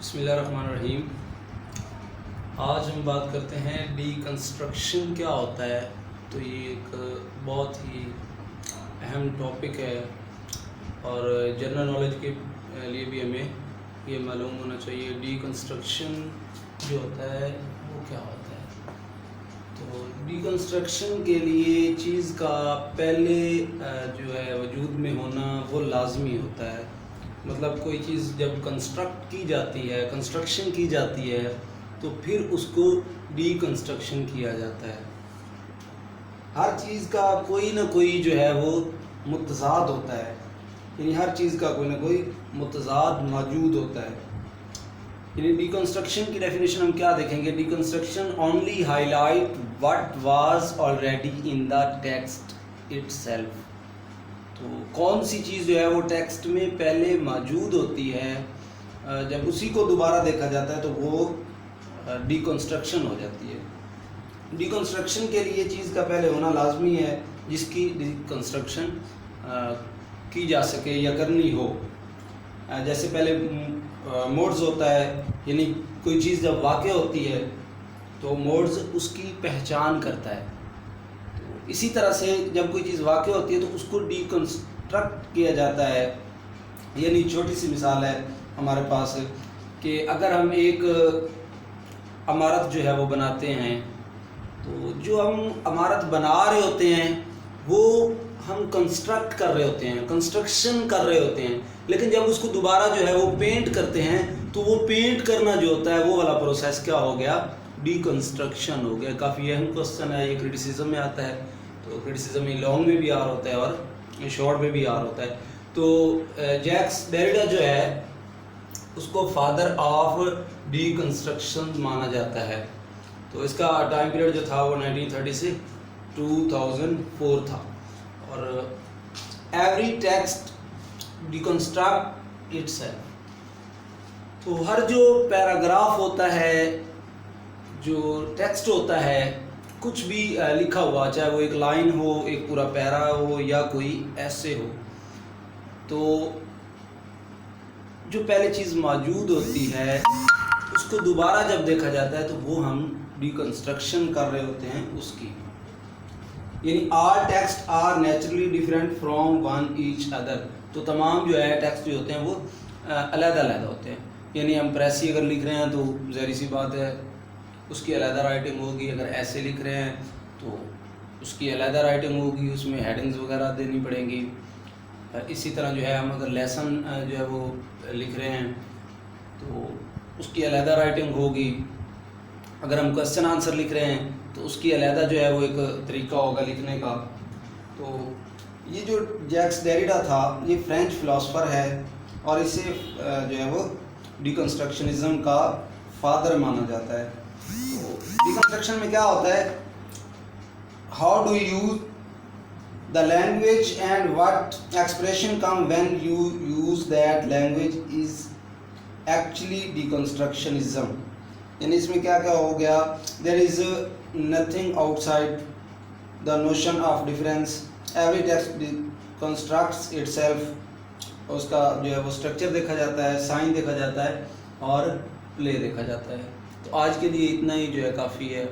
बिस्मिल्लाहिर्रहमानिर्रहीम। आज हम बात करते हैं डीकंस्ट्रक्शन क्या होता है। तो ये एक बहुत ही अहम टॉपिक है और जनरल नॉलेज के लिए भी हमें ये मालूम होना चाहिए डीकंस्ट्रक्शन जो होता है वो क्या होता है। तो डीकंस्ट्रक्शन के लिए चीज़ का पहले जो है वजूद में होना वो लाजमी होता है। मतलब कोई चीज़ जब कंस्ट्रक्शन की जाती है तो फिर उसको डीकंस्ट्रक्शन किया जाता है। हर चीज़ का कोई ना कोई जो है वो मुतज़ाद होता है, यानी हर चीज़ का कोई ना कोई मुतज़ाद मौजूद होता है। यानी डीकंस्ट्रक्शन की डेफिनेशन हम क्या देखेंगे। Deconstruction only highlight what was already in the text itself. तो कौन सी चीज़ जो है वो टेक्स्ट में पहले मौजूद होती है, जब उसी को दोबारा देखा जाता है तो वो डीकंस्ट्रक्शन हो जाती है। डीकंस्ट्रक्शन के लिए चीज़ का पहले होना लाजमी है जिसकी डीकंस्ट्रक्शन की जा सके या करनी हो। जैसे पहले मोड्स होता है, यानी कोई चीज़ जब वाक़ होती है तो मोड्स उसकी पहचान करता है। इसी तरह से जब कोई चीज़ वाक़ होती है तो उसको डीकंस्ट्रक्ट किया जाता है। यानी छोटी सी मिसाल है हमारे पास कि अगर हम एक इमारत जो है वो बनाते हैं तो जो हम इमारत बना रहे होते हैं वो हम कंस्ट्रक्ट कर रहे होते हैं, कंस्ट्रक्शन कर रहे होते हैं, लेकिन जब उसको दोबारा जो है वो पेंट करते हैं तो वो पेंट करना जो होता है वो वाला प्रोसेस क्या हो गया, डीकंस्ट्रक्शन हो गया। काफ़ी अहम क्वेश्चन है, ये क्रिटिसिज्म में आता है। तो क्रिटिसिज्म में लॉन्ग में भी आर होता है और शॉर्ट में भी आर होता है। तो जैक्स डेरिडा जो है उसको फादर ऑफ डीकंस्ट्रक्शन माना जाता है। तो इसका टाइम पीरियड जो था वो 1930 से 2004 था। और एवरी टेक्स्ट डीकंस्ट्रक्ट इटसेल्फ। तो हर जो पैराग्राफ होता है, जो टेक्स्ट होता है, कुछ भी लिखा हुआ, चाहे वो एक लाइन हो, एक पूरा पैरा हो या कोई ऐसे हो, तो जो पहले चीज़ मौजूद होती है उसको दोबारा जब देखा जाता है तो वो हम डीकंस्ट्रक्शन कर रहे होते हैं उसकी। यानी all text are naturally different from one each other. तो तमाम जो है टेक्स्ट जो होते हैं वो अलग-अलग होते हैं। यानी हम प्रेसी अगर लिख रहे हैं तो ज़ाहिर सी बात है उसकी अलग राइटिंग होगी। अगर ऐसे लिख रहे हैं तो उसकी अलग राइटिंग होगी, उसमें हेडिंग्स वगैरह देनी पड़ेंगी। इसी तरह जो है हम अगर लेसन जो है वो लिख रहे हैं तो उसकी अलग राइटिंग होगी। अगर हम क्वेश्चन आंसर लिख रहे हैं तो उसकी अलग जो है वो एक तरीका होगा लिखने का। तो ये जो जैक्स डेरिडा था ये फ्रेंच फिलोसोफर है और इसे जो है वो डीकंस्ट्रक्शनिज्म का फादर माना जाता है। तो डीकंस्ट्रक्शन में क्या होता है, how do use the language and what expression come when you use that language is actually deconstructionism. यानी इसमें क्या क्या हो गया, there is nothing outside the notion of difference, every text constructs itself. उसका जो है वो स्ट्रक्चर देखा जाता है, साइन देखा जाता है और प्ले देखा जाता है। तो आज के लिए इतना ही जो है काफ़ी है।